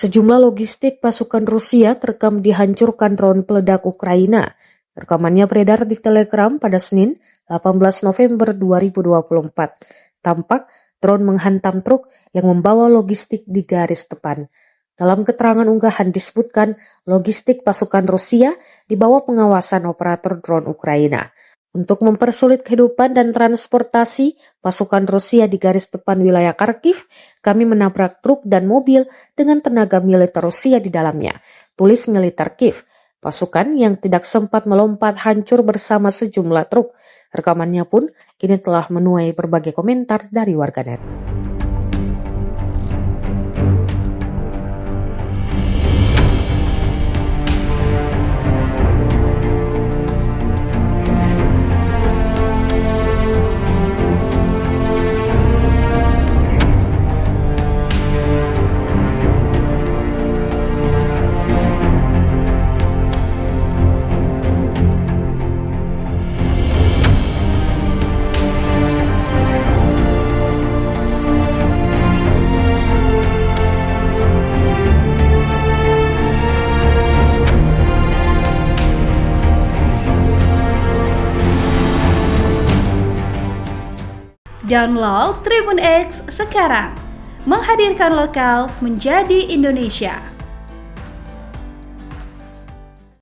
Sejumlah logistik pasukan Rusia terekam dihancurkan drone peledak Ukraina. Rekamannya beredar di Telegram pada Senin, 18 November 2024. Tampak drone menghantam truk yang membawa logistik di garis depan. Dalam keterangan unggahan disebutkan logistik pasukan Rusia di bawah pengawasan operator drone Ukraina. Untuk mempersulit kehidupan dan transportasi pasukan Rusia di garis depan wilayah Kharkiv, kami menabrak truk dan mobil dengan tenaga militer Rusia di dalamnya, tulis militer Kiev. Pasukan yang tidak sempat melompat hancur bersama sejumlah truk. Rekamannya pun kini telah menuai berbagai komentar dari warganet. Download Tribun X sekarang, menghadirkan lokal menjadi Indonesia.